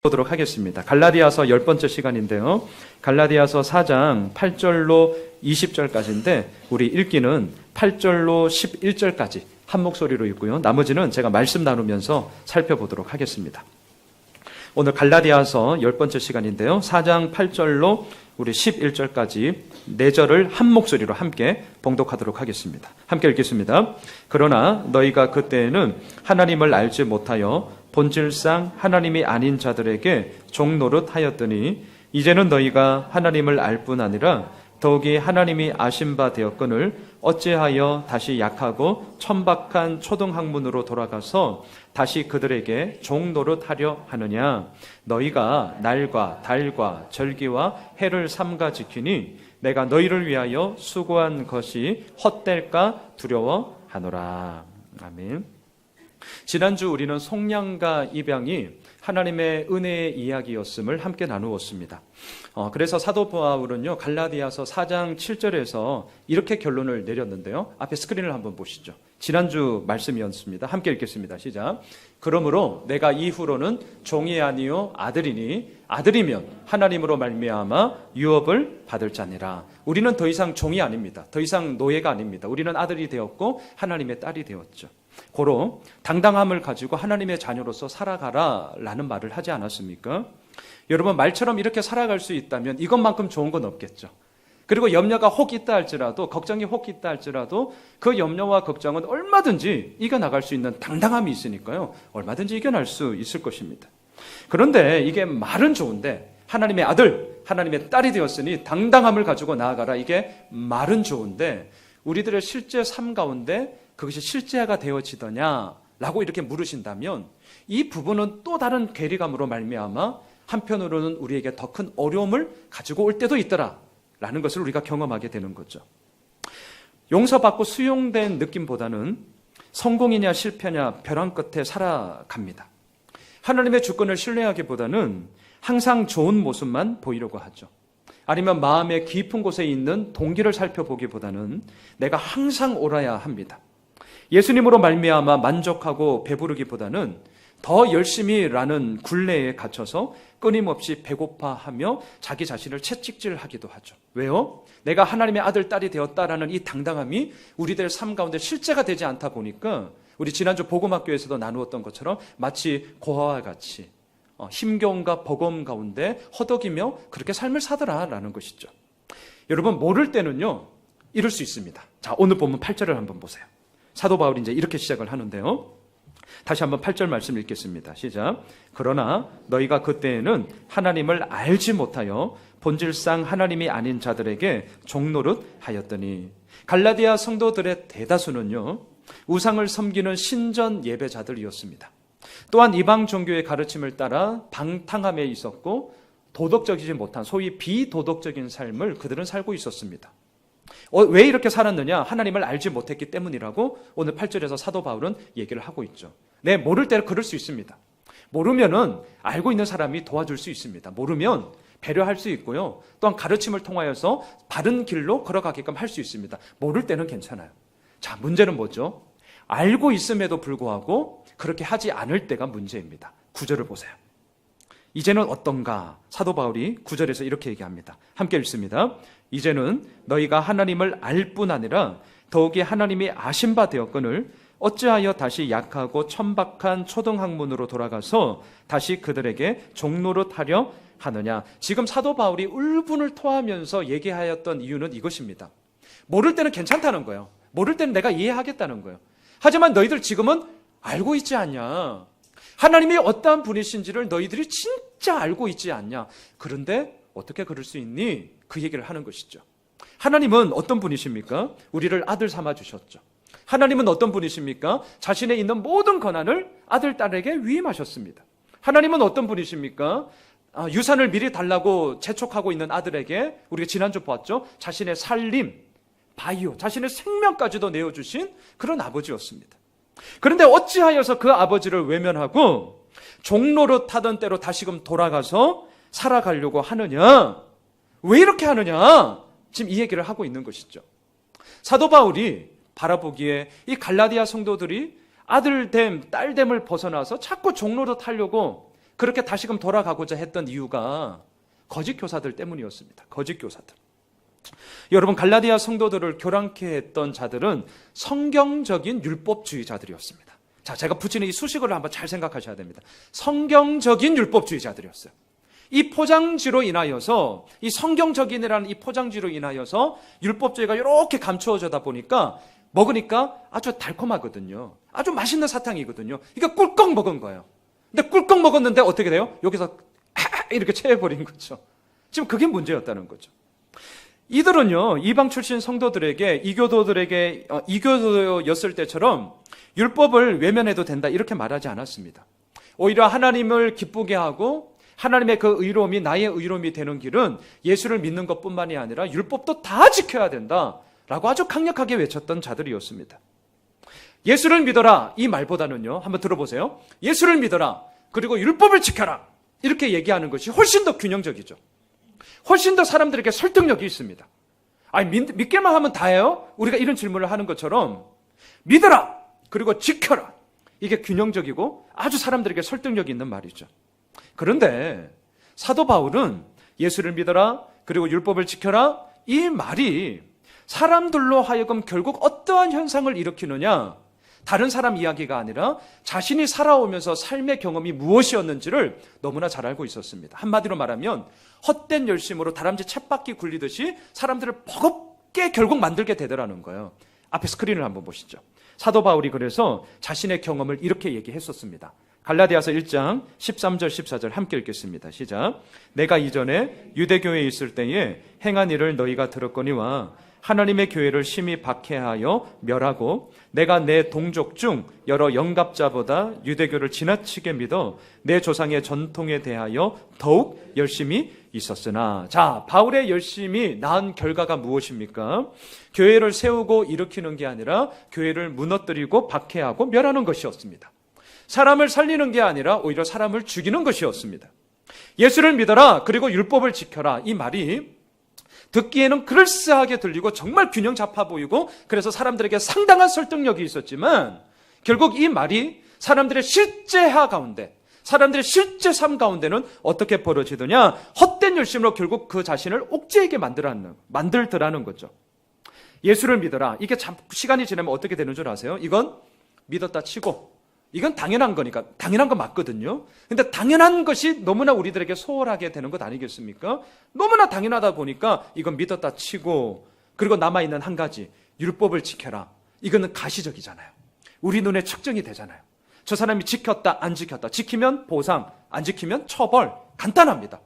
보도록 하겠습니다. 갈라디아서 10번째 시간인데요. 갈라디아서 4장 8절로 20절까지인데 우리 읽기는 8절로 11절까지 한 목소리로 읽고요. 나머지는 제가 말씀 나누면서 살펴보도록 하겠습니다. 오늘 갈라디아서 10번째 시간인데요. 4장 8절로 우리 11절까지 4절을 한 목소리로 함께 봉독하도록 하겠습니다. 함께 읽겠습니다. 그러나 너희가 그때에는 하나님을 알지 못하여 본질상 하나님이 아닌 자들에게 종노릇하였더니 이제는 너희가 하나님을 알 뿐 아니라 더욱이 하나님이 아신 바 되었거늘 어찌하여 다시 약하고 천박한 초등학문으로 돌아가서 다시 그들에게 종노릇하려 하느냐. 너희가 날과 달과 절기와 해를 삼가 지키니 내가 너희를 위하여 수고한 것이 헛될까 두려워하노라. 아멘. 지난주 우리는 속량과 입양이 하나님의 은혜의 이야기였음을 함께 나누었습니다. 그래서 사도 바울은요, 갈라디아서 4장 7절에서 이렇게 결론을 내렸는데요. 앞에 스크린을 한번 보시죠. 지난주 말씀이었습니다. 함께 읽겠습니다. 시작. 그러므로 내가 이후로는 종이 아니요 아들이니 아들이면 하나님으로 말미암아 유업을 받을 자니라. 우리는 더 이상 종이 아닙니다. 더 이상 노예가 아닙니다. 우리는 아들이 되었고 하나님의 딸이 되었죠. 고로 당당함을 가지고 하나님의 자녀로서 살아가라라는 말을 하지 않았습니까? 여러분, 말처럼 이렇게 살아갈 수 있다면 이것만큼 좋은 건 없겠죠. 그리고 염려가 혹 있다 할지라도, 걱정이 혹 있다 할지라도 그 염려와 걱정은 얼마든지 이겨나갈 수 있는 당당함이 있으니까요, 얼마든지 이겨낼 수 있을 것입니다. 그런데 이게 말은 좋은데, 하나님의 아들, 하나님의 딸이 되었으니 당당함을 가지고 나아가라, 이게 말은 좋은데 우리들의 실제 삶 가운데 그것이 실제가 되어지더냐라고 이렇게 물으신다면 이 부분은 또 다른 괴리감으로 말미암아 한편으로는 우리에게 더 큰 어려움을 가지고 올 때도 있더라라는 것을 우리가 경험하게 되는 거죠. 용서받고 수용된 느낌보다는 성공이냐 실패냐 벼랑 끝에 살아갑니다. 하나님의 주권을 신뢰하기보다는 항상 좋은 모습만 보이려고 하죠. 아니면 마음의 깊은 곳에 있는 동기를 살펴보기보다는 내가 항상 옳아야 합니다. 예수님으로 말미암아 만족하고 배부르기보다는 더 열심히라는 굴레에 갇혀서 끊임없이 배고파하며 자기 자신을 채찍질하기도 하죠. 왜요? 내가 하나님의 아들, 딸이 되었다라는 이 당당함이 우리들 삶 가운데 실제가 되지 않다 보니까 우리 지난주 복음학교에서도 나누었던 것처럼 마치 고아와 같이 힘겨움과 버거움 가운데 허덕이며 그렇게 삶을 사더라라는 것이죠. 여러분, 모를 때는요 이럴 수 있습니다. 자, 오늘 본문 8절을 한번 보세요. 사도 바울이 이제 이렇게 시작을 하는데요. 다시 한번 8절 말씀 읽겠습니다. 시작. 그러나 너희가 그때에는 하나님을 알지 못하여 본질상 하나님이 아닌 자들에게 종노릇하였더니. 갈라디아 성도들의 대다수는요 우상을 섬기는 신전 예배자들이었습니다. 또한 이방 종교의 가르침을 따라 방탕함에 있었고 도덕적이지 못한 소위 비도덕적인 삶을 그들은 살고 있었습니다. 왜 이렇게 살았느냐? 하나님을 알지 못했기 때문이라고 오늘 8절에서 사도 바울은 얘기를 하고 있죠. 네, 모를 때는 그럴 수 있습니다. 모르면은 알고 있는 사람이 도와줄 수 있습니다. 모르면 배려할 수 있고요. 또한 가르침을 통하여서 바른 길로 걸어가게끔 할 수 있습니다. 모를 때는 괜찮아요. 자, 문제는 뭐죠? 알고 있음에도 불구하고 그렇게 하지 않을 때가 문제입니다. 9절을 보세요. 이제는 어떤가? 사도 바울이 9절에서 이렇게 얘기합니다. 함께 읽습니다. 이제는 너희가 하나님을 알 뿐 아니라 더욱이 하나님이 아신 바 되었거늘 어찌하여 다시 약하고 천박한 초등학문으로 돌아가서 다시 그들에게 종노릇하려 하느냐. 지금 사도 바울이 울분을 토하면서 얘기하였던 이유는 이것입니다. 모를 때는 괜찮다는 거예요. 모를 때는 내가 이해하겠다는 거예요. 하지만 너희들 지금은 알고 있지 않냐. 하나님이 어떠한 분이신지를 너희들이 진짜 알고 있지 않냐. 그런데 어떻게 그럴 수 있니? 그 얘기를 하는 것이죠. 하나님은 어떤 분이십니까? 우리를 아들 삼아 주셨죠. 하나님은 어떤 분이십니까? 자신에 있는 모든 권한을 아들, 딸에게 위임하셨습니다. 하나님은 어떤 분이십니까? 유산을 미리 달라고 재촉하고 있는 아들에게, 우리가 지난주 보았죠, 자신의 살림, 바이오, 자신의 생명까지도 내어주신 그런 아버지였습니다. 그런데 어찌하여서 그 아버지를 외면하고 종노릇하던 때로 다시금 돌아가서 살아가려고 하느냐? 왜 이렇게 하느냐? 지금 이 얘기를 하고 있는 것이죠. 사도 바울이 바라보기에 이 갈라디아 성도들이 아들됨, 딸됨을 벗어나서 자꾸 종노릇하려고 그렇게 다시금 돌아가고자 했던 이유가 거짓 교사들 때문이었습니다. 거짓 교사들. 여러분, 갈라디아 성도들을 교란케 했던 자들은 성경적인 율법주의자들이었습니다. 자, 제가 붙이는 이 수식어를 한번 잘 생각하셔야 됩니다. 성경적인 율법주의자들이었어요. 이 포장지로 인하여서, 이 성경적인이라는 이 포장지로 인하여서 율법주의가 이렇게 감추어져다 보니까 먹으니까 아주 달콤하거든요. 아주 맛있는 사탕이거든요. 이거 꿀꺽 먹은 거예요. 근데 꿀꺽 먹었는데 어떻게 돼요? 여기서 이렇게 체해버린 거죠. 지금 그게 문제였다는 거죠. 이들은요, 이방 출신 성도들에게, 이교도들에게, 이교도였을 때처럼 율법을 외면해도 된다 이렇게 말하지 않았습니다. 오히려 하나님을 기쁘게 하고 하나님의 그 의로움이 나의 의로움이 되는 길은 예수를 믿는 것뿐만이 아니라 율법도 다 지켜야 된다라고 아주 강력하게 외쳤던 자들이었습니다. 예수를 믿어라 이 말보다는요, 한번 들어보세요. 예수를 믿어라 그리고 율법을 지켜라 이렇게 얘기하는 것이 훨씬 더 균형적이죠. 훨씬 더 사람들에게 설득력이 있습니다. 아니, 믿기만 하면 다예요? 우리가 이런 질문을 하는 것처럼 믿어라 그리고 지켜라, 이게 균형적이고 아주 사람들에게 설득력이 있는 말이죠. 그런데 사도 바울은 예수를 믿어라 그리고 율법을 지켜라 이 말이 사람들로 하여금 결국 어떠한 현상을 일으키느냐, 다른 사람 이야기가 아니라 자신이 살아오면서 삶의 경험이 무엇이었는지를 너무나 잘 알고 있었습니다. 한마디로 말하면 헛된 열심으로 다람쥐 쳇바퀴 굴리듯이 사람들을 버겁게 결국 만들게 되더라는 거예요. 앞에 스크린을 한번 보시죠. 사도 바울이 그래서 자신의 경험을 이렇게 얘기했었습니다. 갈라디아서 1장 13절 14절 함께 읽겠습니다. 시작. 내가 이전에 유대교회에 있을 때에 행한 일을 너희가 들었거니와 하나님의 교회를 심히 박해하여 멸하고 내가 내 동족 중 여러 영갑자보다 유대교를 지나치게 믿어 내 조상의 전통에 대하여 더욱 열심히 있었으나. 자, 바울의 열심히 낳은 결과가 무엇입니까? 교회를 세우고 일으키는 게 아니라 교회를 무너뜨리고 박해하고 멸하는 것이었습니다. 사람을 살리는 게 아니라 오히려 사람을 죽이는 것이었습니다. 예수를 믿어라 그리고 율법을 지켜라 이 말이 듣기에는 그럴싸하게 들리고 정말 균형 잡아 보이고 그래서 사람들에게 상당한 설득력이 있었지만 결국 이 말이 사람들의 실제하 가운데, 사람들의 실제 삶 가운데는 어떻게 벌어지더냐, 헛된 열심으로 결국 그 자신을 옥죄이게 만들더라는 거죠. 예수를 믿어라, 이게 시간이 지나면 어떻게 되는 줄 아세요? 이건 믿었다 치고 이건 당연한 거니까, 당연한 거 맞거든요. 근데 당연한 것이 너무나 우리들에게 소홀하게 되는 것 아니겠습니까? 너무나 당연하다 보니까 이건 믿었다 치고, 그리고 남아있는 한 가지, 율법을 지켜라, 이거는 가시적이잖아요. 우리 눈에 측정이 되잖아요. 저 사람이 지켰다 안 지켰다, 지키면 보상, 안 지키면 처벌, 간단합니다.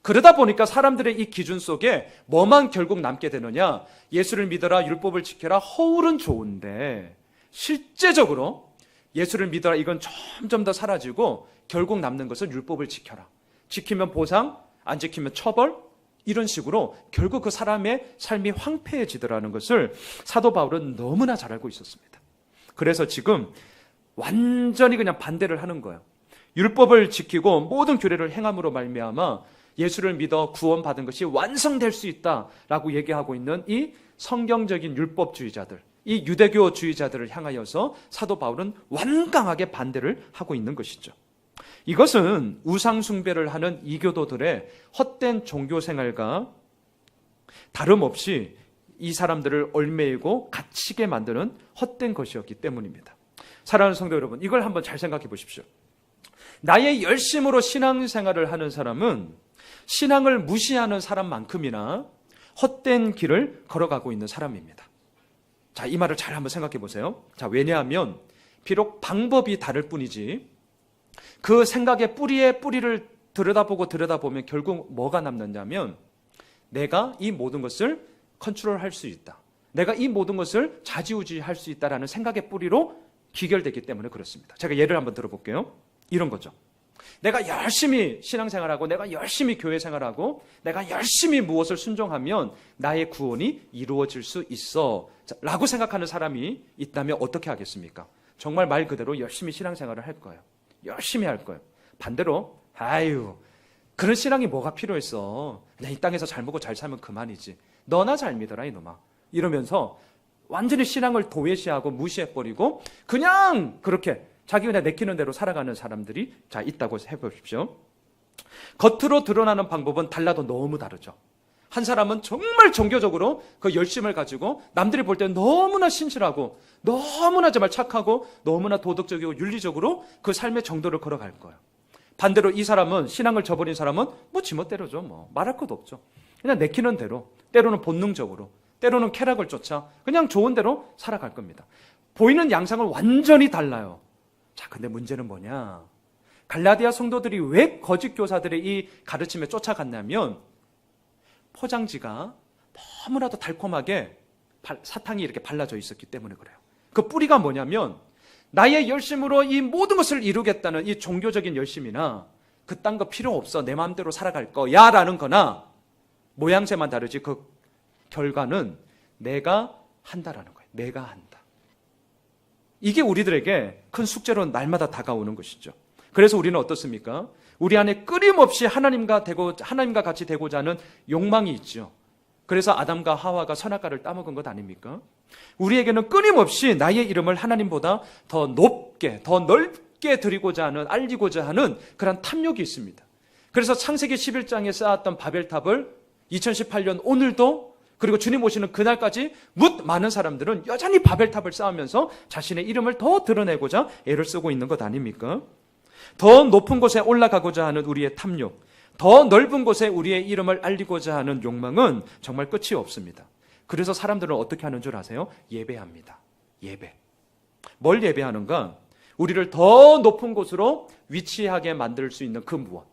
그러다 보니까 사람들의 이 기준 속에 뭐만 결국 남게 되느냐, 예수를 믿어라 율법을 지켜라 허울은 좋은데 실제적으로 예수를 믿어라 이건 점점 더 사라지고 결국 남는 것은 율법을 지켜라, 지키면 보상, 안 지키면 처벌, 이런 식으로 결국 그 사람의 삶이 황폐해지더라는 것을 사도 바울은 너무나 잘 알고 있었습니다. 그래서 지금 완전히 그냥 반대를 하는 거예요. 율법을 지키고 모든 규례를 행함으로 말미암아 예수를 믿어 구원받은 것이 완성될 수 있다라고 얘기하고 있는 이 성경적인 율법주의자들, 이 유대교주의자들을 향하여서 사도 바울은 완강하게 반대를 하고 있는 것이죠. 이것은 우상숭배를 하는 이교도들의 헛된 종교생활과 다름없이 이 사람들을 얽매이고 갇히게 만드는 헛된 것이었기 때문입니다. 사랑하는 성도 여러분, 이걸 한번 잘 생각해 보십시오. 나의 열심으로 신앙생활을 하는 사람은 신앙을 무시하는 사람만큼이나 헛된 길을 걸어가고 있는 사람입니다. 자, 이 말을 잘 한번 생각해 보세요. 자, 왜냐하면 비록 방법이 다를 뿐이지 그 생각의 뿌리를 들여다보면 결국 뭐가 남느냐면 내가 이 모든 것을 컨트롤할 수 있다, 내가 이 모든 것을 좌지우지할 수 있다라는 생각의 뿌리로 귀결되기 때문에 그렇습니다. 제가 예를 한번 들어볼게요. 이런 거죠. 내가 열심히 신앙생활하고 내가 열심히 교회생활하고 내가 열심히 무엇을 순종하면 나의 구원이 이루어질 수 있어 라고 생각하는 사람이 있다면 어떻게 하겠습니까? 정말 말 그대로 열심히 신앙생활을 할 거예요. 열심히 할 거예요. 반대로 아유, 그런 신앙이 뭐가 필요했어, 그냥 이 땅에서 잘 먹고 잘 살면 그만이지, 너나 잘 믿어라 이놈아, 이러면서 완전히 신앙을 도외시하고 무시해버리고 그냥 그렇게 자기 그냥 내키는 대로 살아가는 사람들이 있다고 해보십시오. 겉으로 드러나는 방법은 달라도 너무 다르죠. 한 사람은 정말 종교적으로 그 열심을 가지고 남들이 볼 때 너무나 신실하고 너무나 정말 착하고 너무나 도덕적이고 윤리적으로 그 삶의 정도를 걸어갈 거예요. 반대로 이 사람은, 신앙을 저버린 사람은 뭐 지멋대로죠. 뭐 말할 것도 없죠. 그냥 내키는 대로, 때로는 본능적으로, 때로는 쾌락을 쫓아 그냥 좋은 대로 살아갈 겁니다. 보이는 양상은 완전히 달라요. 자, 근데 문제는 뭐냐? 갈라디아 성도들이 왜 거짓 교사들의 이 가르침에 쫓아갔냐면 포장지가 너무나도 달콤하게 사탕이 이렇게 발라져 있었기 때문에 그래요. 그 뿌리가 뭐냐면 나의 열심으로 이 모든 것을 이루겠다는 이 종교적인 열심이나 그딴 거 필요 없어, 내 마음대로 살아갈 거야 라는 거나, 모양새만 다르지 그 결과는 내가 한다라는 거예요. 내가 한다. 이게 우리들에게 큰 숙제로 날마다 다가오는 것이죠. 그래서 우리는 어떻습니까? 우리 안에 끊임없이 하나님과 같이 되고자 하는 욕망이 있죠. 그래서 아담과 하와가 선악과를 따먹은 것 아닙니까? 우리에게는 끊임없이 나의 이름을 하나님보다 더 높게, 더 넓게 드리고자 하는, 알리고자 하는 그런 탐욕이 있습니다. 그래서 창세기 11장에 쌓았던 바벨탑을 2018년 오늘도, 그리고 주님 오시는 그날까지 묻 많은 사람들은 여전히 바벨탑을 쌓으면서 자신의 이름을 더 드러내고자 애를 쓰고 있는 것 아닙니까? 더 높은 곳에 올라가고자 하는 우리의 탐욕, 더 넓은 곳에 우리의 이름을 알리고자 하는 욕망은 정말 끝이 없습니다. 그래서 사람들은 어떻게 하는 줄 아세요? 예배합니다. 예배. 뭘 예배하는가? 우리를 더 높은 곳으로 위치하게 만들 수 있는 그 무엇,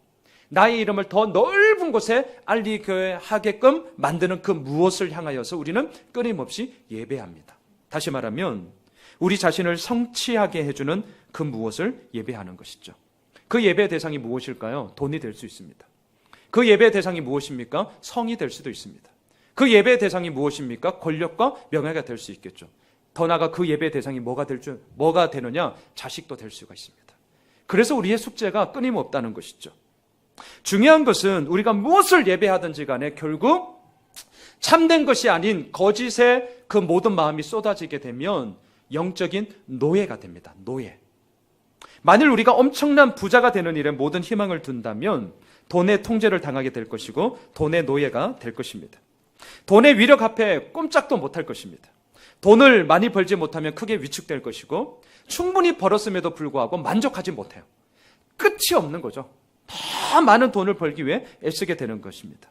나의 이름을 더 넓은 곳에 알리게 하게끔 만드는 그 무엇을 향하여서 우리는 끊임없이 예배합니다. 다시 말하면 우리 자신을 성취하게 해주는 그 무엇을 예배하는 것이죠. 그 예배의 대상이 무엇일까요? 돈이 될 수 있습니다. 그 예배의 대상이 무엇입니까? 성이 될 수도 있습니다. 그 예배의 대상이 무엇입니까? 권력과 명예가 될 수 있겠죠. 더 나아가 그 예배의 대상이 뭐가 되느냐? 자식도 될 수가 있습니다. 그래서 우리의 숙제가 끊임없다는 것이죠. 중요한 것은 우리가 무엇을 예배하든지 간에 결국 참된 것이 아닌 거짓의 그 모든 마음이 쏟아지게 되면 영적인 노예가 됩니다. 노예. 만일 우리가 엄청난 부자가 되는 일에 모든 희망을 둔다면 돈의 통제를 당하게 될 것이고 돈의 노예가 될 것입니다. 돈의 위력 앞에 꼼짝도 못할 것입니다. 돈을 많이 벌지 못하면 크게 위축될 것이고 충분히 벌었음에도 불구하고 만족하지 못해요. 끝이 없는 거죠. 더 많은 돈을 벌기 위해 애쓰게 되는 것입니다.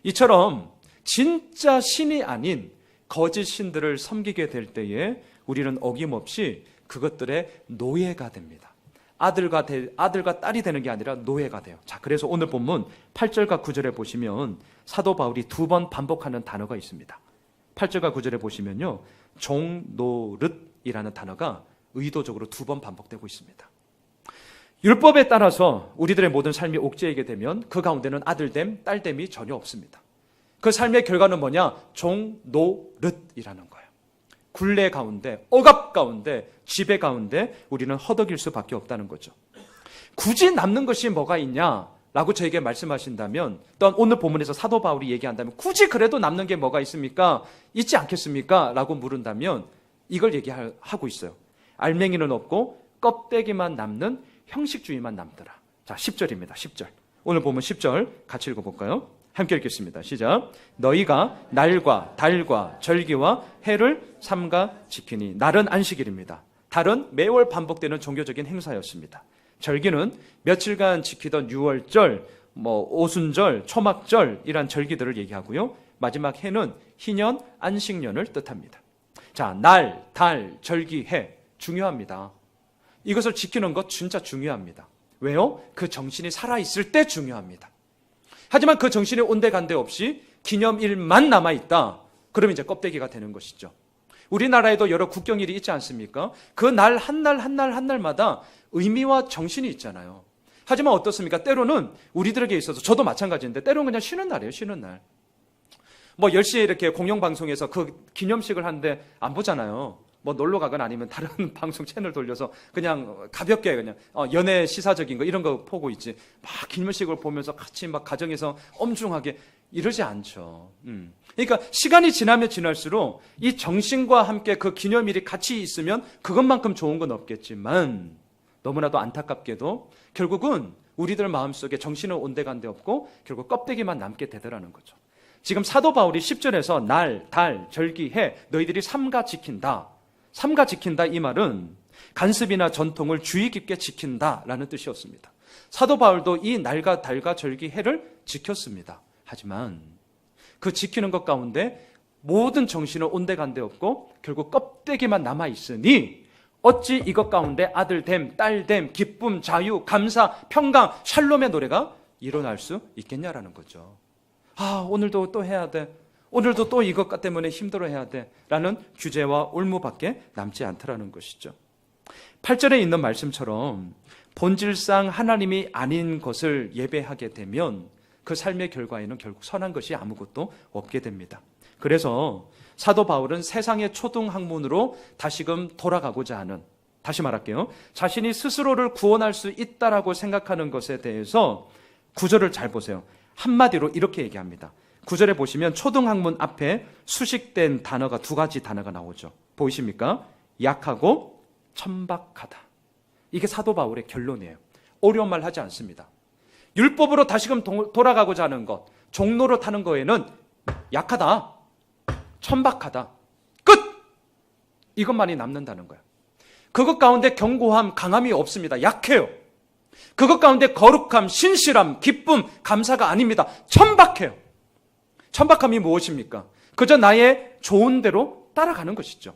이처럼 진짜 신이 아닌 거짓 신들을 섬기게 될 때에 우리는 어김없이 그것들의 노예가 됩니다. 아들과 딸이 되는 게 아니라 노예가 돼요. 자, 그래서 오늘 본문 8절과 9절에 보시면 사도 바울이 2번 반복하는 단어가 있습니다. 8절과 9절에 보시면요, 종노릇이라는 단어가 의도적으로 2번 반복되고 있습니다. 율법에 따라서 우리들의 모든 삶이 옥죄이게 되면 그 가운데는 아들됨, 딸됨이 전혀 없습니다. 그 삶의 결과는 뭐냐? 종노릇이라는 거예요. 굴레 가운데, 억압 가운데, 지배 가운데 우리는 허덕일 수밖에 없다는 거죠. 굳이 남는 것이 뭐가 있냐라고 저에게 말씀하신다면, 또한 오늘 본문에서 사도 바울이 얘기한다면 굳이 그래도 남는 게 뭐가 있습니까? 있지 않겠습니까? 라고 물은다면 이걸 얘기하고 있어요. 알맹이는 없고 껍데기만 남는 형식주의만 남더라. 자, 10절입니다. 10절. 오늘 보면 10절 같이 읽어볼까요? 함께 읽겠습니다. 시작. 너희가 날과 달과 절기와 해를 삼가 지키니. 날은 안식일입니다. 달은 매월 반복되는 종교적인 행사였습니다. 절기는 며칠간 지키던 유월절, 오순절, 초막절이란 절기들을 얘기하고요. 마지막 해는 희년, 안식년을 뜻합니다. 자, 날, 달, 절기, 해 중요합니다. 이것을 지키는 것 진짜 중요합니다. 왜요? 그 정신이 살아있을 때 중요합니다. 하지만 그 정신이 온데간데 없이 기념일만 남아있다. 그러면 이제 껍데기가 되는 것이죠. 우리나라에도 여러 국경일이 있지 않습니까? 그 날 한 날 한 날 한 날마다 의미와 정신이 있잖아요. 하지만 어떻습니까? 때로는 우리들에게 있어서, 저도 마찬가지인데 때로는 그냥 쉬는 날이에요. 쉬는 날. 10시에 이렇게 공영방송에서 그 기념식을 하는데 안 보잖아요. 놀러 가거나 아니면 다른 방송 채널 돌려서 그냥 가볍게 그냥 연애 시사적인 거 이런 거 보고 있지. 막 기념식을 보면서 같이 막 가정에서 엄중하게 이러지 않죠. 그러니까 시간이 지나면 지날수록 이 정신과 함께 그 기념일이 같이 있으면 그것만큼 좋은 건 없겠지만 너무나도 안타깝게도 결국은 우리들 마음속에 정신은 온데간데 없고 결국 껍데기만 남게 되더라는 거죠. 지금 사도 바울이 10절에서 날, 달, 절기, 해 너희들이 삼가 지킨다. 삼가 지킨다 이 말은 간습이나 전통을 주의 깊게 지킨다라는 뜻이었습니다. 사도 바울도 이 날과 달과 절기, 해를 지켰습니다. 하지만 그 지키는 것 가운데 모든 정신은 온데간데 없고 결국 껍데기만 남아있으니 어찌 이것 가운데 아들됨, 딸됨, 기쁨, 자유, 감사, 평강, 샬롬의 노래가 일어날 수 있겠냐라는 거죠. 오늘도 또 해야 돼. 오늘도 또 이것 때문에 힘들어해야 돼. 라는 규제와 올무밖에 남지 않더라는 것이죠. 8절에 있는 말씀처럼 본질상 하나님이 아닌 것을 예배하게 되면 그 삶의 결과에는 결국 선한 것이 아무것도 없게 됩니다. 그래서 사도 바울은 세상의 초등학문으로 다시금 돌아가고자 하는, 다시 말할게요, 자신이 스스로를 구원할 수 있다라고 생각하는 것에 대해서 9절을 잘 보세요. 한마디로 이렇게 얘기합니다. 9절에 보시면 초등학문 앞에 수식된 단어가 두 가지 단어가 나오죠. 보이십니까? 약하고 천박하다. 이게 사도 바울의 결론이에요. 어려운 말 하지 않습니다. 율법으로 다시금 돌아가고자 하는 것, 종로로 타는 거에는 약하다, 천박하다, 끝! 이것만이 남는다는 거예요. 그것 가운데 견고함, 강함이 없습니다. 약해요. 그것 가운데 거룩함, 신실함, 기쁨, 감사가 아닙니다. 천박해요. 천박함이 무엇입니까? 그저 나의 좋은 대로 따라가는 것이죠.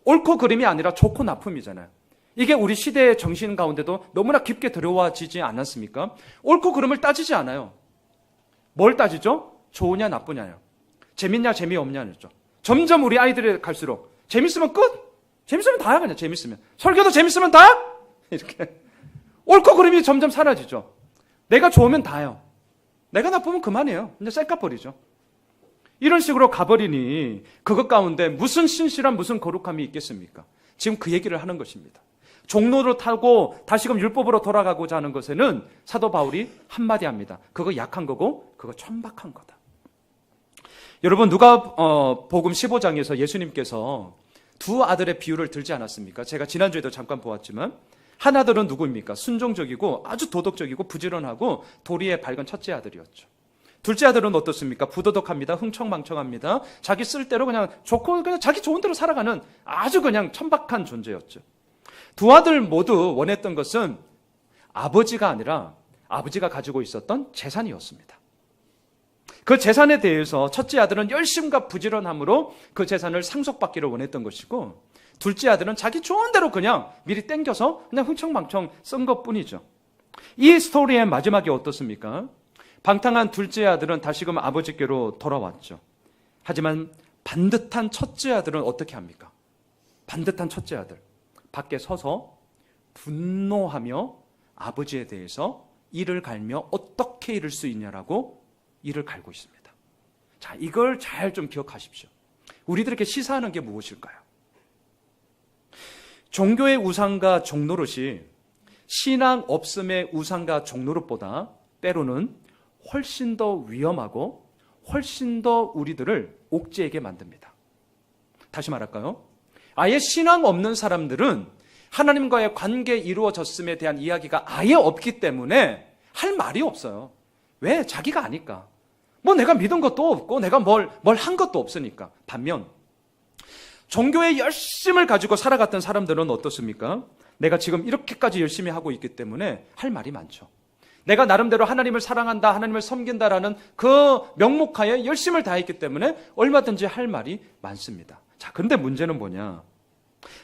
옳고 그름이 아니라 좋고 나쁨이잖아요. 이게 우리 시대의 정신 가운데도 너무나 깊게 들어와지지 않았습니까? 옳고 그름을 따지지 않아요. 뭘 따지죠? 좋으냐 나쁘냐요. 재밌냐 재미없냐죠. 점점 우리 아이들이 갈수록 재밌으면 끝! 재밌으면 다야. 그냥 재밌으면. 설교도 재밌으면 다야? 이렇게. 옳고 그름이 점점 사라지죠. 내가 좋으면 다요. 내가 나쁘면 그만이에요. 이제 쌩까 버리죠. 이런 식으로 가버리니 그것 가운데 무슨 신실한 무슨 거룩함이 있겠습니까? 지금 그 얘기를 하는 것입니다. 종로를 타고 다시금 율법으로 돌아가고자 하는 것에는 사도 바울이 한마디 합니다. 그거 약한 거고 그거 천박한 거다. 여러분, 누가복음 15장에서 예수님께서 두 아들의 비유를 들지 않았습니까? 제가 지난주에도 잠깐 보았지만 한 아들은 누구입니까? 순종적이고 아주 도덕적이고 부지런하고 도리에 밝은 첫째 아들이었죠. 둘째 아들은 어떻습니까? 부도덕합니다. 흥청망청합니다. 자기 쓸대로 그냥 좋고 그냥 자기 좋은 대로 살아가는 아주 그냥 천박한 존재였죠. 두 아들 모두 원했던 것은 아버지가 아니라 아버지가 가지고 있었던 재산이었습니다. 그 재산에 대해서 첫째 아들은 열심과 부지런함으로 그 재산을 상속받기를 원했던 것이고, 둘째 아들은 자기 좋은 대로 그냥 미리 땡겨서 그냥 흥청망청 쓴 것뿐이죠. 이 스토리의 마지막이 어떻습니까? 방탕한 둘째 아들은 다시금 아버지께로 돌아왔죠. 하지만 반듯한 첫째 아들은 어떻게 합니까? 반듯한 첫째 아들, 밖에 서서 분노하며 아버지에 대해서 이를 갈며 어떻게 이럴 수 있냐라고 이를 갈고 있습니다. 자, 이걸 잘 좀 기억하십시오. 우리들에게 시사하는 게 무엇일까요? 종교의 우상과 종노릇이 신앙 없음의 우상과 종노릇보다 때로는 훨씬 더 위험하고 훨씬 더 우리들을 옥죄게 만듭니다. 다시 말할까요? 아예 신앙 없는 사람들은 하나님과의 관계 이루어졌음에 대한 이야기가 아예 없기 때문에 할 말이 없어요. 왜? 자기가 아니까. 뭐 내가 믿은 것도 없고 내가 뭘 한 것도 없으니까. 반면 종교의 열심을 가지고 살아갔던 사람들은 어떻습니까? 내가 지금 이렇게까지 열심히 하고 있기 때문에 할 말이 많죠. 내가 나름대로 하나님을 사랑한다, 하나님을 섬긴다라는 그 명목하에 열심을 다했기 때문에 얼마든지 할 말이 많습니다. 자, 그런데 문제는 뭐냐?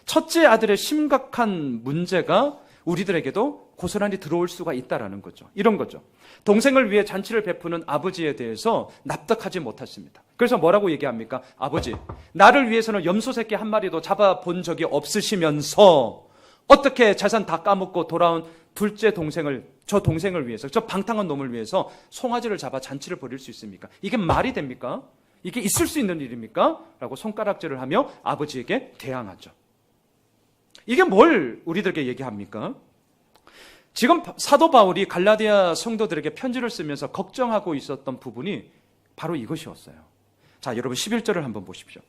첫째 아들의 심각한 문제가 우리들에게도 고스란히 들어올 수가 있다라는 거죠. 이런 거죠. 동생을 위해 잔치를 베푸는 아버지에 대해서 납득하지 못했습니다. 그래서 뭐라고 얘기합니까? 아버지, 나를 위해서는 염소 새끼 한 마리도 잡아본 적이 없으시면서 어떻게 재산 다 까먹고 돌아온 둘째 동생을, 저 동생을 위해서, 저 방탕한 놈을 위해서 송아지를 잡아 잔치를 벌일 수 있습니까? 이게 말이 됩니까? 이게 있을 수 있는 일입니까? 라고 손가락질을 하며 아버지에게 대항하죠. 이게 뭘 우리들에게 얘기합니까? 지금 사도 바울이 갈라디아 성도들에게 편지를 쓰면서 걱정하고 있었던 부분이 바로 이것이었어요. 자, 여러분 11절을 한번 보십시오.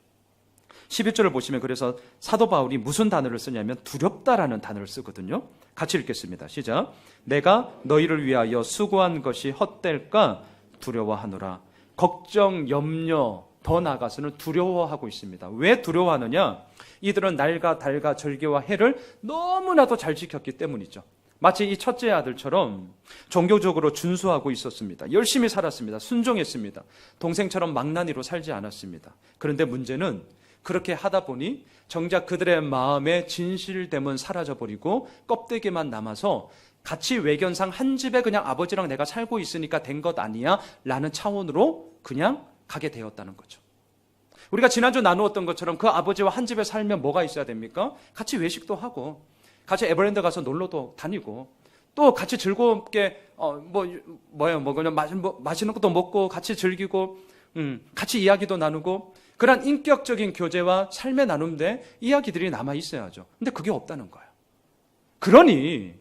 11절을 보시면 그래서 사도 바울이 무슨 단어를 쓰냐면 두렵다라는 단어를 쓰거든요. 같이 읽겠습니다. 시작. 내가 너희를 위하여 수고한 것이 헛될까 두려워하노라. 걱정, 염려, 더 나아가서는 두려워하고 있습니다. 왜 두려워하느냐? 이들은 날과 달과 절기와 해를 너무나도 잘 지켰기 때문이죠. 마치 이 첫째 아들처럼 종교적으로 준수하고 있었습니다. 열심히 살았습니다. 순종했습니다. 동생처럼 망나니로 살지 않았습니다. 그런데 문제는 그렇게 하다 보니 정작 그들의 마음의 진실됨은 사라져버리고 껍데기만 남아서 같이 외견상 한 집에 그냥 아버지랑 내가 살고 있으니까 된 것 아니야? 라는 차원으로 그냥 가게 되었다는 거죠. 우리가 지난주 나누었던 것처럼 그 아버지와 한 집에 살면 뭐가 있어야 됩니까? 같이 외식도 하고 같이 에버랜드 가서 놀러도 다니고 또 같이 즐겁게 그냥 맛있는 것도 먹고 같이 즐기고 같이 이야기도 나누고 그런 인격적인 교제와 삶의 나눔대 이야기들이 남아 있어야죠. 근데 그게 없다는 거예요. 그러니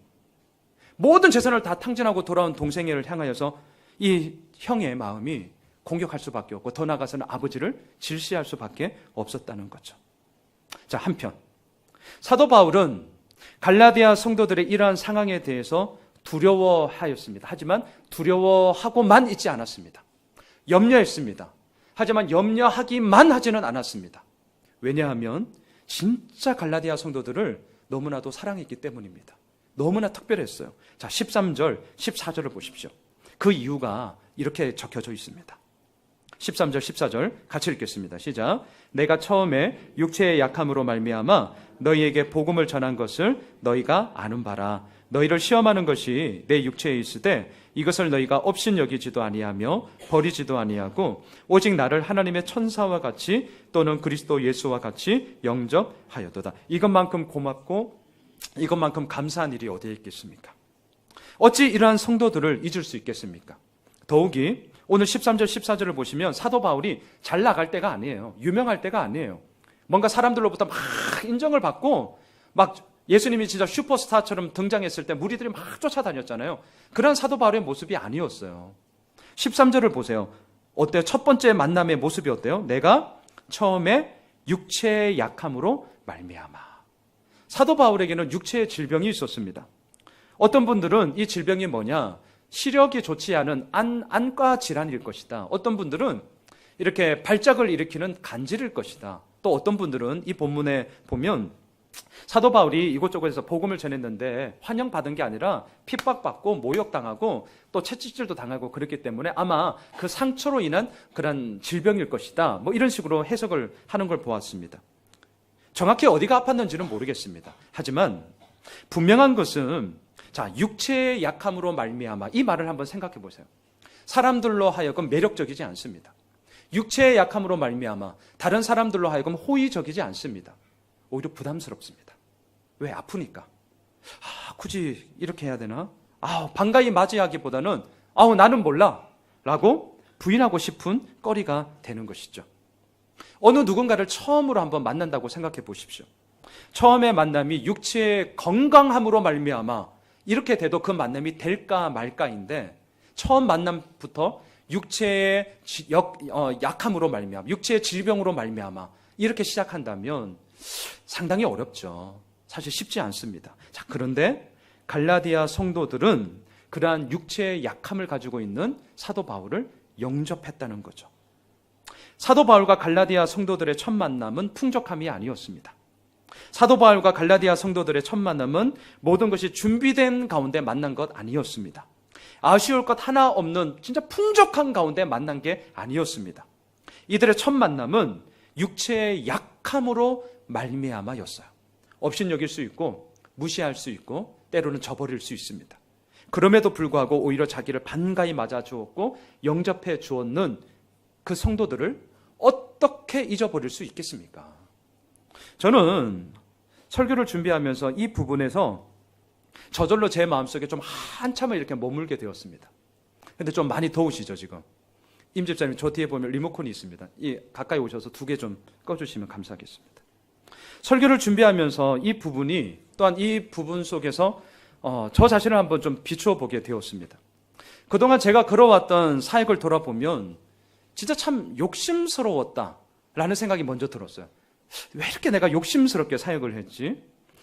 모든 재산을 다 탕진하고 돌아온 동생을 향하여서 이 형의 마음이 공격할 수밖에 없고 더 나아가서는 아버지를 질시할 수밖에 없었다는 거죠. 자, 한편 사도 바울은 갈라디아 성도들의 이러한 상황에 대해서 두려워하였습니다. 하지만 두려워하고만 있지 않았습니다. 염려했습니다. 하지만 염려하기만 하지는 않았습니다. 왜냐하면 진짜 갈라디아 성도들을 너무나도 사랑했기 때문입니다. 너무나 특별했어요. 자, 13절, 14절을 보십시오. 그 이유가 이렇게 적혀져 있습니다. 13절, 14절 같이 읽겠습니다. 시작. 내가 처음에 육체의 약함으로 말미암아 너희에게 복음을 전한 것을 너희가 아는 바라. 너희를 시험하는 것이 내 육체에 있으되 이것을 너희가 업신여기지도 아니하며 버리지도 아니하고 오직 나를 하나님의 천사와 같이 또는 그리스도 예수와 같이 영접하였도다. 이것만큼 고맙고 이것만큼 감사한 일이 어디에 있겠습니까? 어찌 이러한 성도들을 잊을 수 있겠습니까? 더욱이 오늘 13절 14절을 보시면 사도 바울이 잘 나갈 때가 아니에요. 유명할 때가 아니에요. 뭔가 사람들로부터 막 인정을 받고 막 예수님이 진짜 슈퍼스타처럼 등장했을 때 무리들이 막 쫓아다녔잖아요. 그런 사도 바울의 모습이 아니었어요. 13절을 보세요. 어때요? 첫 번째 만남의 모습이 어때요? 내가 처음에 육체의 약함으로 말미암아. 사도 바울에게는 육체의 질병이 있었습니다. 어떤 분들은 이 질병이 뭐냐? 시력이 좋지 않은 안과 질환일 것이다. 어떤 분들은 이렇게 발작을 일으키는 간질일 것이다. 또 어떤 분들은 이 본문에 보면 사도 바울이 이곳저곳에서 복음을 전했는데 환영받은 게 아니라 핍박받고 모욕당하고 또 채찍질도 당하고 그랬기 때문에 아마 그 상처로 인한 그런 질병일 것이다. 뭐 이런 식으로 해석을 하는 걸 보았습니다. 정확히 어디가 아팠는지는 모르겠습니다. 하지만 분명한 것은 자, 육체의 약함으로 말미암아 이 말을 한번 생각해 보세요. 사람들로 하여금 매력적이지 않습니다. 육체의 약함으로 말미암아 다른 사람들로 하여금 호의적이지 않습니다. 오히려 부담스럽습니다. 왜? 아프니까. 굳이 이렇게 해야 되나? 반가이 맞이하기보다는 나는 몰라 라고 부인하고 싶은 거리가 되는 것이죠. 어느 누군가를 처음으로 한번 만난다고 생각해 보십시오. 처음의 만남이 육체의 건강함으로 말미암아 이렇게 돼도 그 만남이 될까 말까인데 처음 만남부터 육체의 약함으로 말미암아 육체의 질병으로 말미암아 이렇게 시작한다면 상당히 어렵죠. 사실 쉽지 않습니다. 자, 그런데 갈라디아 성도들은 그러한 육체의 약함을 가지고 있는 사도 바울을 영접했다는 거죠. 사도 바울과 갈라디아 성도들의 첫 만남은 풍족함이 아니었습니다. 사도 바울과 갈라디아 성도들의 첫 만남은 모든 것이 준비된 가운데 만난 것 아니었습니다. 아쉬울 것 하나 없는 진짜 풍족한 가운데 만난 게 아니었습니다. 이들의 첫 만남은 육체의 약함으로 말미암아였어요. 업신여길 수 있고 무시할 수 있고 때로는 저버릴 수 있습니다. 그럼에도 불구하고 오히려 자기를 반가이 맞아주었고 영접해 주었는 그 성도들을 어떻게 잊어버릴 수 있겠습니까? 저는 설교를 준비하면서 이 부분에서 저절로 제 마음속에 좀 한참을 이렇게 머물게 되었습니다. 근데 좀 많이 더우시죠 지금? 임 집사님 저 뒤에 보면 리모컨이 있습니다. 가까이 오셔서 2개 좀 꺼주시면 감사하겠습니다. 설교를 준비하면서 이 부분이 또한 이 부분 속에서 저 자신을 한번 좀 비추어 보게 되었습니다. 그동안 제가 걸어왔던 사역을 돌아보면 진짜 참 욕심스러웠다라는 생각이 먼저 들었어요. 왜 이렇게 내가 욕심스럽게 사역을 했지?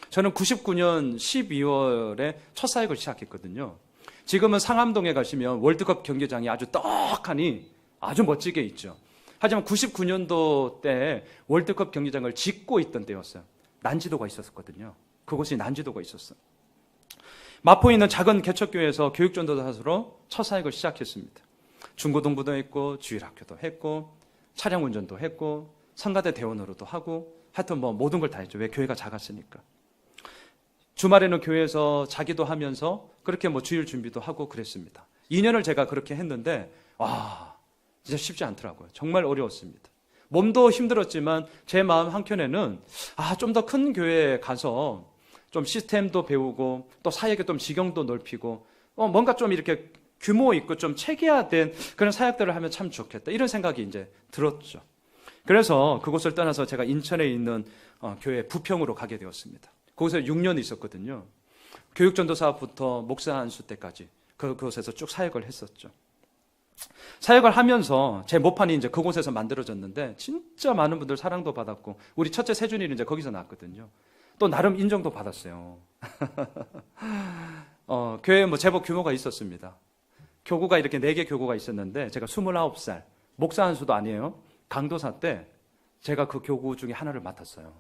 저는 99년 12월에 첫 사역을 시작했거든요. 지금은 상암동에 가시면 월드컵 경기장이 아주 떡하니 아주 멋지게 있죠. 하지만 99년도 때 월드컵 경기장을 짓고 있던 때였어요. 난지도가 있었거든요. 그곳이 난지도가 있었어요. 마포에 있는 작은 개척교회에서 교육전도사로 첫 사역을 시작했습니다. 중고등부도 했고 주일학교도 했고 차량 운전도 했고 성가대 대원으로도 하고 하여튼 뭐 모든 걸 다 했죠. 왜? 교회가 작았으니까. 주말에는 교회에서 자기도 하면서 그렇게 뭐 주일 준비도 하고 그랬습니다. 2년을 제가 그렇게 했는데 와, 진짜 쉽지 않더라고요. 정말 어려웠습니다. 몸도 힘들었지만 제 마음 한켠에는 좀 더 큰 교회에 가서 좀 시스템도 배우고 또 사역에 좀 지경도 넓히고 뭔가 좀 이렇게 규모 있고 좀 체계화된 그런 사역들을 하면 참 좋겠다. 이런 생각이 이제 들었죠. 그래서 그곳을 떠나서 제가 인천에 있는 교회 부평으로 가게 되었습니다. 거기서 6년 있었거든요. 교육전도사부터 목사 안수 때까지 그곳에서 쭉 사역을 했었죠. 사역을 하면서 제 모판이 이제 그곳에서 만들어졌는데 진짜 많은 분들 사랑도 받았고 우리 첫째 세준이는 이제 거기서 낳았거든요. 또 나름 인정도 받았어요. 교회에 뭐 제법 규모가 있었습니다. 교구가 이렇게 4개 교구가 있었는데 제가 29살 목사 안수도 아니에요. 강도사 때 제가 그 교구 중에 하나를 맡았어요.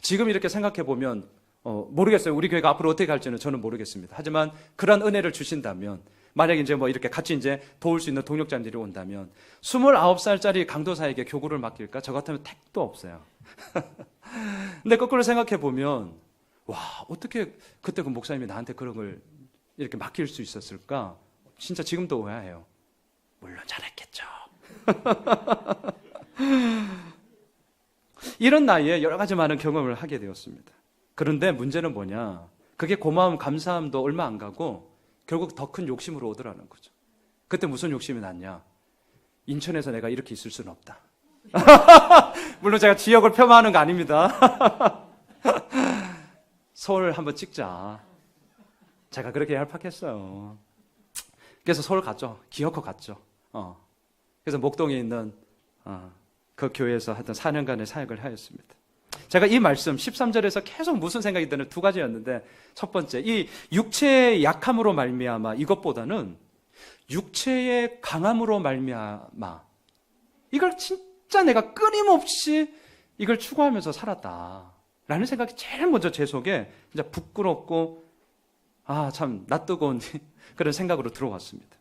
지금 이렇게 생각해 보면 모르겠어요. 우리 교회가 앞으로 어떻게 갈지는 저는 모르겠습니다. 하지만 그런 은혜를 주신다면 만약에 이제 뭐 이렇게 같이 이제 도울 수 있는 동역자들이 온다면 29살짜리 강도사에게 교구를 맡길까? 저 같으면 택도 없어요. 근데 거꾸로 생각해 보면 와, 어떻게 그때 그 목사님이 나한테 그런 걸 이렇게 맡길 수 있었을까? 진짜 지금도 의아해요. 물론 잘했겠죠. 이런 나이에 여러 가지 많은 경험을 하게 되었습니다. 그런데 문제는 뭐냐? 그게 고마움, 감사함도 얼마 안 가고 결국 더 큰 욕심으로 오더라는 거죠. 그때 무슨 욕심이 났냐? 인천에서 내가 이렇게 있을 수는 없다. 물론 제가 지역을 폄하하는 거 아닙니다. 서울 한번 찍자. 제가 그렇게 얄팍했어요. 그래서 서울 갔죠. 기어코 갔죠. 그래서 목동에 있는 그 교회에서 하여튼 4년간의 사역을 하였습니다. 제가 이 말씀 13절에서 계속 무슨 생각이 드는 두 가지였는데 첫 번째, 이 육체의 약함으로 말미암아 이것보다는 육체의 강함으로 말미암아 이걸 진짜 내가 끊임없이 이걸 추구하면서 살았다라는 생각이 제일 먼저 제 속에 진짜 부끄럽고 참 낯뜨거운 그런 생각으로 들어왔습니다.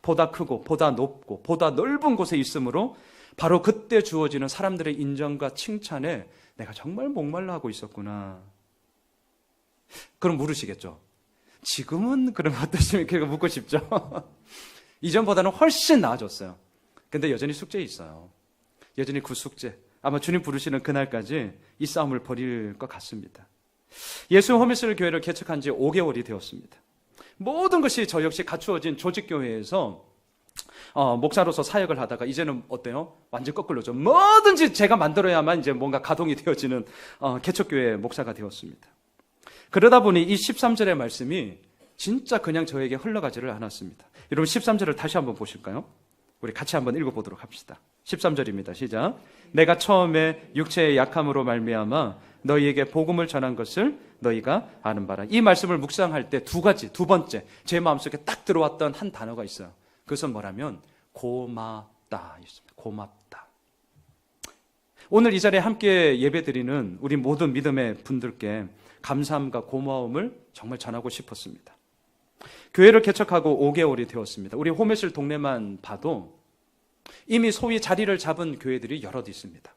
보다 크고 보다 높고 보다 넓은 곳에 있으므로 바로 그때 주어지는 사람들의 인정과 칭찬에 내가 정말 목말라 하고 있었구나. 그럼 물으시겠죠. 지금은 그럼 어떠십니까? 묻고 싶죠. 이전보다는 훨씬 나아졌어요. 근데 여전히 숙제 있어요. 여전히 그 숙제. 아마 주님 부르시는 그날까지 이 싸움을 벌일 것 같습니다. 예수 홈미스 교회를 개척한 지 5개월이 되었습니다. 모든 것이 저 역시 갖추어진 조직교회에서 목사로서 사역을 하다가 이제는 어때요? 완전 거꾸로죠. 뭐든지 제가 만들어야만 이제 뭔가 가동이 되어지는 개척교회 목사가 되었습니다. 그러다 보니 이 13절의 말씀이 진짜 그냥 저에게 흘러가지를 않았습니다. 여러분 13절을 다시 한번 보실까요? 우리 같이 한번 읽어보도록 합시다. 13절입니다. 시작. 내가 처음에 육체의 약함으로 말미암아 너희에게 복음을 전한 것을 너희가 아는 바라. 이 말씀을 묵상할 때 두 번째 제 마음속에 딱 들어왔던 한 단어가 있어요. 그것은 뭐라면 고맙다. 고맙다. 오늘 이 자리에 함께 예배드리는 우리 모든 믿음의 분들께 감사함과 고마움을 정말 전하고 싶었습니다. 교회를 개척하고 5개월이 되었습니다. 우리 홈에슬 동네만 봐도 이미 소위 자리를 잡은 교회들이 여럿 있습니다.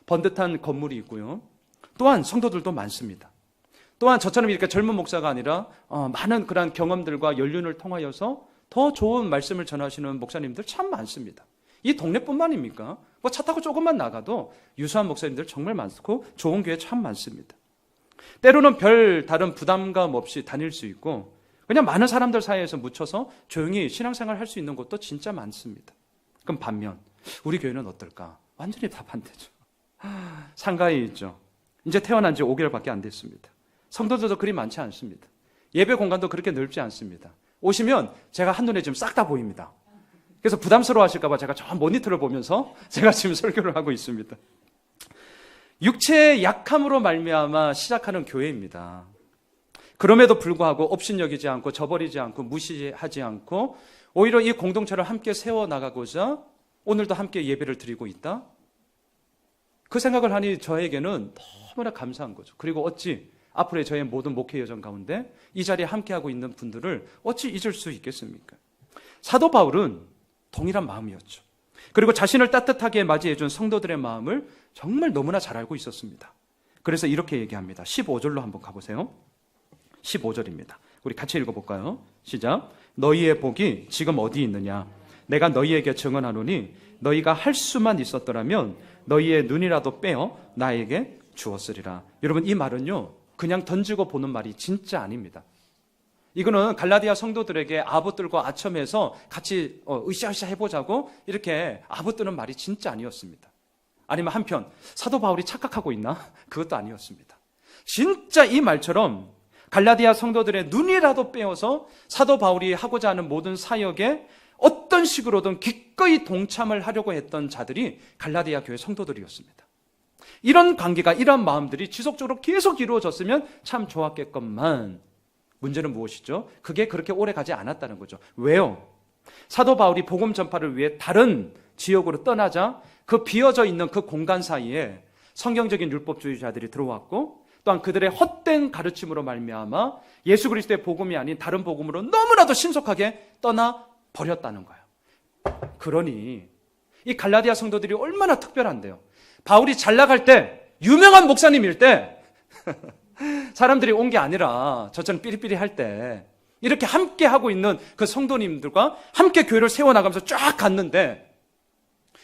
번듯한 건물이 있고요. 또한 성도들도 많습니다. 또한 저처럼 이렇게 젊은 목사가 아니라 많은 그런 경험들과 연륜을 통하여서 더 좋은 말씀을 전하시는 목사님들 참 많습니다. 이 동네뿐만입니까? 뭐 차 타고 조금만 나가도 유수한 목사님들 정말 많고 좋은 교회 참 많습니다. 때로는 별 다른 부담감 없이 다닐 수 있고 그냥 많은 사람들 사이에서 묻혀서 조용히 신앙생활 할 수 있는 곳도 진짜 많습니다. 그럼 반면 우리 교회는 어떨까? 완전히 다 반대죠. 상가에 있죠. 이제 태어난 지 5개월밖에 안 됐습니다. 성도들도 그리 많지 않습니다. 예배 공간도 그렇게 넓지 않습니다. 오시면 제가 한눈에 지금 싹 다 보입니다. 그래서 부담스러워 하실까 봐 제가 저 모니터를 보면서 제가 지금 설교를 하고 있습니다. 육체의 약함으로 말미암아 시작하는 교회입니다. 그럼에도 불구하고 업신여기지 않고 저버리지 않고 무시하지 않고 오히려 이 공동체를 함께 세워나가고자 오늘도 함께 예배를 드리고 있다? 그 생각을 하니 저에게는 너무나 감사한 거죠. 그리고 어찌 앞으로의 저의 모든 목회 여정 가운데 이 자리에 함께하고 있는 분들을 어찌 잊을 수 있겠습니까? 사도 바울은 동일한 마음이었죠. 그리고 자신을 따뜻하게 맞이해준 성도들의 마음을 정말 너무나 잘 알고 있었습니다. 그래서 이렇게 얘기합니다. 15절로 한번 가보세요. 15절입니다. 우리 같이 읽어볼까요? 시작. 너희의 복이 지금 어디 있느냐? 내가 너희에게 증언하노니 너희가 할 수만 있었더라면 너희의 눈이라도 빼어 나에게 주었으리라. 여러분, 이 말은요 그냥 던지고 보는 말이 진짜 아닙니다. 이거는 갈라디아 성도들에게 아부들과 아첨해서 같이 으쌰으쌰 해보자고 이렇게 아부뜨는 말이 진짜 아니었습니다. 아니면 한편 사도 바울이 착각하고 있나? 그것도 아니었습니다. 진짜 이 말처럼 갈라디아 성도들의 눈이라도 빼어서 사도 바울이 하고자 하는 모든 사역에 어떤 식으로든 기꺼이 동참을 하려고 했던 자들이 갈라디아 교회 성도들이었습니다. 이런 관계가, 이런 마음들이 지속적으로 계속 이루어졌으면 참 좋았겠건만 문제는 무엇이죠? 그게 그렇게 오래 가지 않았다는 거죠. 왜요? 사도 바울이 복음 전파를 위해 다른 지역으로 떠나자 그 비어져 있는 그 공간 사이에 성경적인 율법주의자들이 들어왔고 또한 그들의 헛된 가르침으로 말미암아 예수 그리스도의 복음이 아닌 다른 복음으로 너무나도 신속하게 떠나 버렸다는 거예요. 그러니 이 갈라디아 성도들이 얼마나 특별한데요. 바울이 잘 나갈 때, 유명한 목사님일 때 사람들이 온 게 아니라 저처럼 삐리삐리 할 때 이렇게 함께 하고 있는 그 성도님들과 함께 교회를 세워나가면서 쫙 갔는데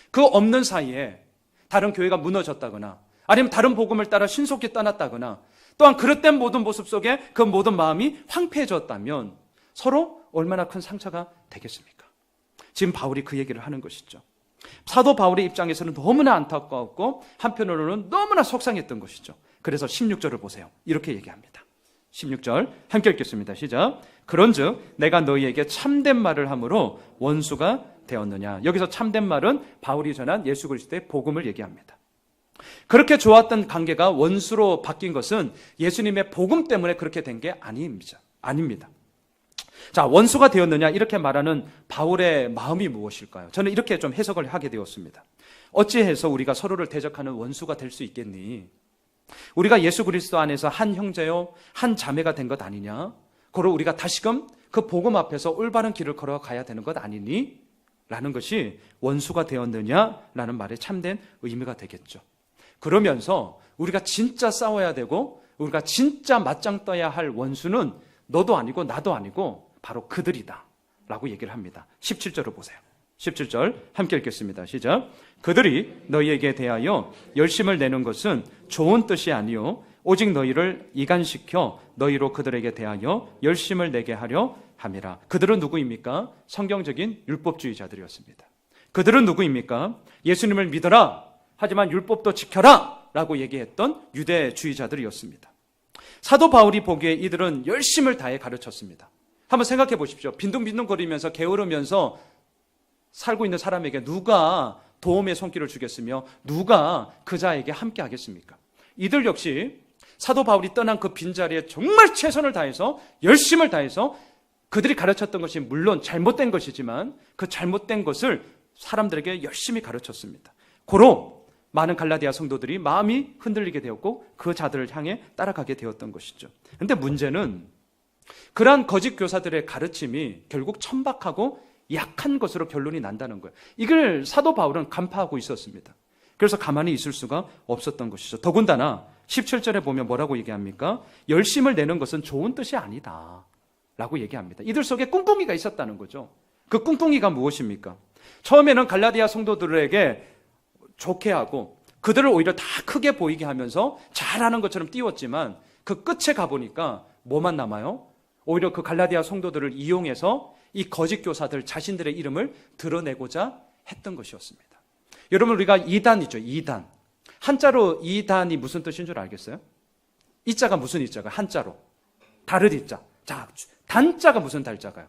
그 없는 사이에 다른 교회가 무너졌다거나 아니면 다른 복음을 따라 신속히 떠났다거나 또한 그릇된 모든 모습 속에 그 모든 마음이 황폐해졌다면 서로 얼마나 큰 상처가 되겠습니까? 지금 바울이 그 얘기를 하는 것이죠. 사도 바울의 입장에서는 너무나 안타까웠고 한편으로는 너무나 속상했던 것이죠. 그래서 16절을 보세요. 이렇게 얘기합니다. 16절 함께 읽겠습니다. 시작. 그런즉 내가 너희에게 참된 말을 함으로 원수가 되었느냐. 여기서 참된 말은 바울이 전한 예수 그리스도의 복음을 얘기합니다. 그렇게 좋았던 관계가 원수로 바뀐 것은 예수님의 복음 때문에 그렇게 된 게 아닙니다. 자, 원수가 되었느냐 이렇게 말하는 바울의 마음이 무엇일까요? 저는 이렇게 좀 해석을 하게 되었습니다. 어찌해서 우리가 서로를 대적하는 원수가 될 수 있겠니? 우리가 예수 그리스도 안에서 한 형제요 한 자매가 된 것 아니냐? 고로 우리가 다시금 그 복음 앞에서 올바른 길을 걸어가야 되는 것 아니니? 라는 것이 원수가 되었느냐라는 말의 참된 의미가 되겠죠. 그러면서 우리가 진짜 싸워야 되고 우리가 진짜 맞짱 떠야 할 원수는 너도 아니고 나도 아니고 바로 그들이다 라고 얘기를 합니다. 17절을 보세요. 17절 함께 읽겠습니다. 시작. 그들이 너희에게 대하여 열심을 내는 것은 좋은 뜻이 아니요 오직 너희를 이간시켜 너희로 그들에게 대하여 열심을 내게 하려 함이라. 그들은 누구입니까? 성경적인 율법주의자들이었습니다. 그들은 누구입니까? 예수님을 믿어라 하지만 율법도 지켜라 라고 얘기했던 유대주의자들이었습니다. 사도 바울이 보기에 이들은 열심을 다해 가르쳤습니다. 한번 생각해 보십시오. 빈둥빈둥거리면서 게으르면서 살고 있는 사람에게 누가 도움의 손길을 주겠으며 누가 그 자에게 함께 하겠습니까? 이들 역시 사도 바울이 떠난 그 빈자리에 정말 최선을 다해서 열심을 다해서 그들이 가르쳤던 것이 물론 잘못된 것이지만 그 잘못된 것을 사람들에게 열심히 가르쳤습니다. 고로 많은 갈라디아 성도들이 마음이 흔들리게 되었고 그 자들을 향해 따라가게 되었던 것이죠. 그런데 문제는 그러한 거짓 교사들의 가르침이 결국 천박하고 약한 것으로 결론이 난다는 거예요. 이걸 사도 바울은 간파하고 있었습니다. 그래서 가만히 있을 수가 없었던 것이죠. 더군다나 17절에 보면 뭐라고 얘기합니까? 열심을 내는 것은 좋은 뜻이 아니다 라고 얘기합니다. 이들 속에 꿍꿍이가 있었다는 거죠. 그 꿍꿍이가 무엇입니까? 처음에는 갈라디아 성도들에게 좋게 하고 그들을 오히려 다 크게 보이게 하면서 잘하는 것처럼 띄웠지만 그 끝에 가보니까 뭐만 남아요? 오히려 그 갈라디아 성도들을 이용해서 이 거짓 교사들 자신들의 이름을 드러내고자 했던 것이었습니다. 여러분, 우리가 이단이죠. 이단. 한자로 이단이 무슨 뜻인 줄 알겠어요? 이자가 무슨 이자가? 한자로. 다를 이자. 자, 단자가 무슨 달자가요?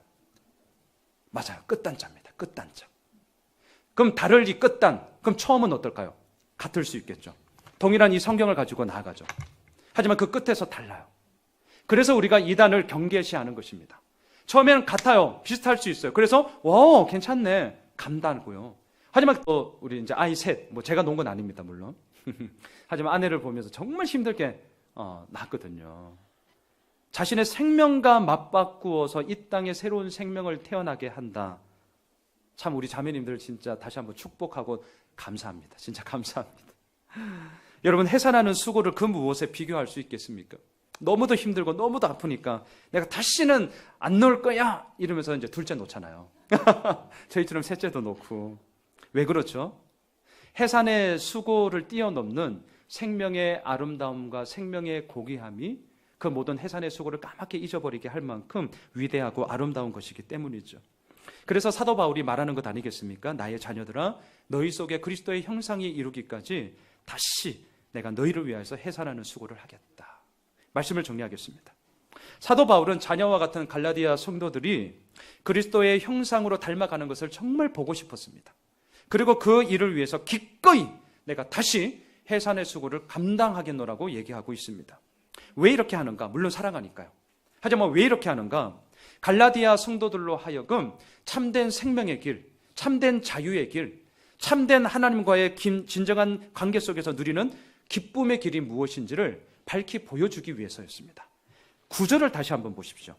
맞아요. 끝단자입니다. 끝단자. 그럼 다를 이 끝단. 그럼 처음은 어떨까요? 같을 수 있겠죠. 동일한 이 성경을 가지고 나아가죠. 하지만 그 끝에서 달라요. 그래서 우리가 이단을 경계시하는 것입니다. 처음에는 같아요. 비슷할 수 있어요. 그래서 와, 괜찮네. 감다고요. 하지만 또 우리 이제 아이 셋, 제가 놓은 건 아닙니다, 물론. 하지만 아내를 보면서 정말 힘들게 낳았거든요. 자신의 생명과 맞바꾸어서 이 땅에 새로운 생명을 태어나게 한다. 참 우리 자매님들 진짜 다시 한번 축복하고 감사합니다. 진짜 감사합니다. 여러분, 해산하는 수고를 그 무엇에 비교할 수 있겠습니까? 너무도 힘들고 너무도 아프니까 내가 다시는 안 놓을 거야 이러면서 이제 둘째 놓잖아요. 저희처럼 셋째도 놓고. 왜 그렇죠? 해산의 수고를 뛰어넘는 생명의 아름다움과 생명의 고귀함이 그 모든 해산의 수고를 까맣게 잊어버리게 할 만큼 위대하고 아름다운 것이기 때문이죠. 그래서 사도 바울이 말하는 것 아니겠습니까? 나의 자녀들아, 너희 속에 그리스도의 형상이 이루기까지 다시 내가 너희를 위하여서 해산하는 수고를 하겠다. 말씀을 정리하겠습니다. 사도 바울은 자녀와 같은 갈라디아 성도들이 그리스도의 형상으로 닮아가는 것을 정말 보고 싶었습니다. 그리고 그 일을 위해서 기꺼이 내가 다시 해산의 수고를 감당하겠노라고 얘기하고 있습니다. 왜 이렇게 하는가? 물론 사랑하니까요. 하지만 왜 이렇게 하는가? 갈라디아 성도들로 하여금 참된 생명의 길, 참된 자유의 길, 참된 하나님과의 진정한 관계 속에서 누리는 기쁨의 길이 무엇인지를 밝히 보여주기 위해서였습니다. 9절을 다시 한번 보십시오.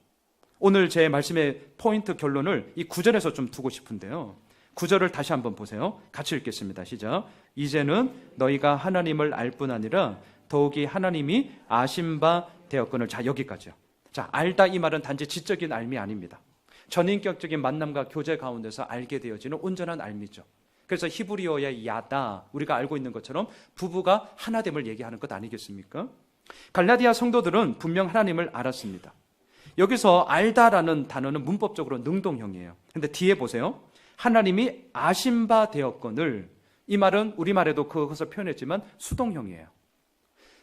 오늘 제 말씀의 포인트 결론을 이 9절에서 좀 두고 싶은데요. 9절을 다시 한번 보세요. 같이 읽겠습니다. 시작. 이제는 너희가 하나님을 알 뿐 아니라 더욱이 하나님이 아신 바 되었거늘. 자, 여기까지요. 자, 알다 이 말은 단지 지적인 알미 아닙니다. 전인격적인 만남과 교제 가운데서 알게 되어지는 온전한 알미죠. 그래서 히브리어의 야다, 우리가 알고 있는 것처럼 부부가 하나됨을 얘기하는 것 아니겠습니까? 갈라디아 성도들은 분명 하나님을 알았습니다. 여기서 알다라는 단어는 문법적으로 능동형이에요. 근데 뒤에 보세요. 하나님이 아신 바 되었거늘. 이 말은 우리말에도 그것을 표현했지만 수동형이에요.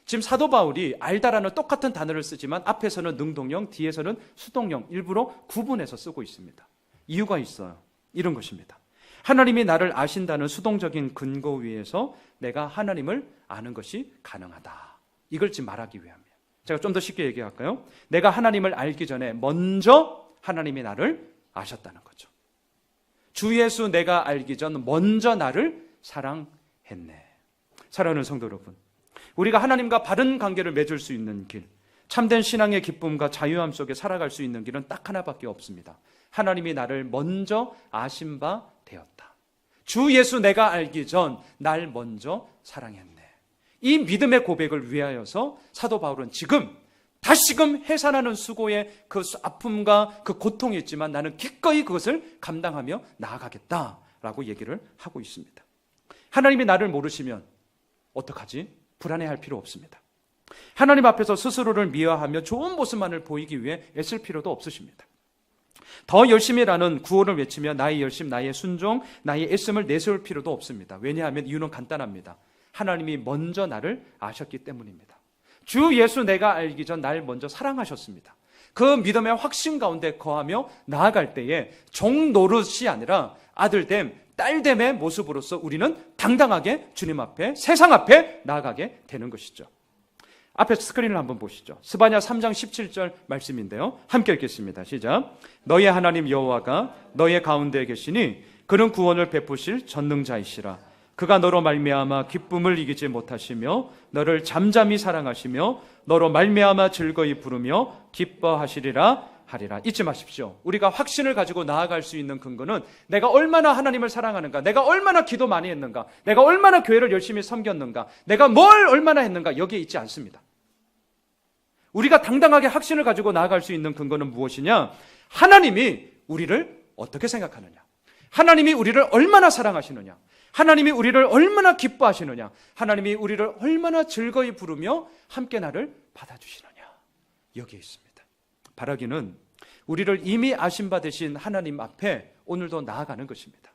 지금 사도 바울이 알다라는 똑같은 단어를 쓰지만 앞에서는 능동형, 뒤에서는 수동형, 일부러 구분해서 쓰고 있습니다. 이유가 있어요. 이런 것입니다. 하나님이 나를 아신다는 수동적인 근거 위에서 내가 하나님을 아는 것이 가능하다. 이걸 지금 말하기 위함이에요. 제가 좀 더 쉽게 얘기할까요? 내가 하나님을 알기 전에 먼저 하나님이 나를 아셨다는 거죠. 주 예수 내가 알기 전 먼저 나를 사랑했네. 사랑하는 성도 여러분, 우리가 하나님과 바른 관계를 맺을 수 있는 길, 참된 신앙의 기쁨과 자유함 속에 살아갈 수 있는 길은 딱 하나밖에 없습니다. 하나님이 나를 먼저 아신 바 되었다. 주 예수 내가 알기 전 날 먼저 사랑했네. 이 믿음의 고백을 위하여서 사도 바울은 다시금 해산하는 수고의 그 아픔과 그 고통이 있지만 나는 기꺼이 그것을 감당하며 나아가겠다라고 얘기를 하고 있습니다. 하나님이 나를 모르시면 어떡하지? 불안해할 필요 없습니다. 하나님 앞에서 스스로를 미화하며 좋은 모습만을 보이기 위해 애쓸 필요도 없으십니다. 더 열심히 라는 구호를 외치며 나의 열심, 나의 순종, 나의 애씀을 내세울 필요도 없습니다. 왜냐하면 이유는 간단합니다. 하나님이 먼저 나를 아셨기 때문입니다. 주 예수 내가 알기 전 날 먼저 사랑하셨습니다. 그 믿음의 확신 가운데 거하며 나아갈 때에 종 노릇이 아니라 아들됨, 딸됨의 모습으로서 우리는 당당하게 주님 앞에, 세상 앞에 나아가게 되는 것이죠. 앞에 스크린을 한번 보시죠. 스바냐 3장 17절 말씀인데요. 함께 읽겠습니다. 시작. 너의 하나님 여호와가 너의 가운데 계시니 그는 구원을 베푸실 전능자이시라. 그가 너로 말미암아 기쁨을 이기지 못하시며 너를 잠잠히 사랑하시며 너로 말미암아 즐거이 부르며 기뻐하시리라 하리라. 잊지 마십시오. 우리가 확신을 가지고 나아갈 수 있는 근거는 내가 얼마나 하나님을 사랑하는가, 내가 얼마나 기도 많이 했는가, 내가 얼마나 교회를 열심히 섬겼는가, 내가 뭘 얼마나 했는가, 여기에 있지 않습니다. 우리가 당당하게 확신을 가지고 나아갈 수 있는 근거는 무엇이냐? 하나님이 우리를 어떻게 생각하느냐, 하나님이 우리를 얼마나 사랑하시느냐, 하나님이 우리를 얼마나 기뻐하시느냐, 하나님이 우리를 얼마나 즐거이 부르며 함께 나를 받아주시느냐, 여기에 있습니다. 바라기는 우리를 이미 아신 바 되신 하나님 앞에 오늘도 나아가는 것입니다.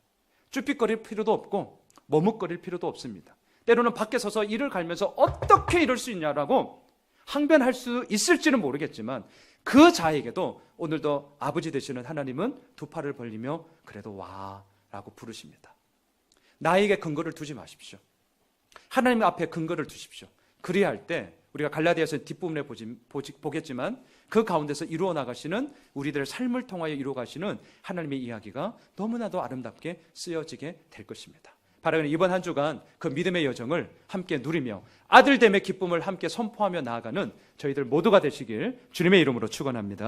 쭈삣거릴 필요도 없고 머뭇거릴 필요도 없습니다. 때로는 밖에 서서 이를 갈면서 어떻게 이럴 수 있냐라고 항변할 수 있을지는 모르겠지만 그 자에게도 오늘도 아버지 되시는 하나님은 두 팔을 벌리며 그래도 와 라고 부르십니다. 나에게 근거를 두지 마십시오. 하나님 앞에 근거를 두십시오. 그리할 때 우리가 갈라디아서 뒷부분에 보겠지만 그 가운데서 이루어 나가시는 우리들의 삶을 통하여 이루어 가시는 하나님의 이야기가 너무나도 아름답게 쓰여지게 될 것입니다. 바로 이번 한 주간 그 믿음의 여정을 함께 누리며 아들됨의 기쁨을 함께 선포하며 나아가는 저희들 모두가 되시길 주님의 이름으로 축원합니다.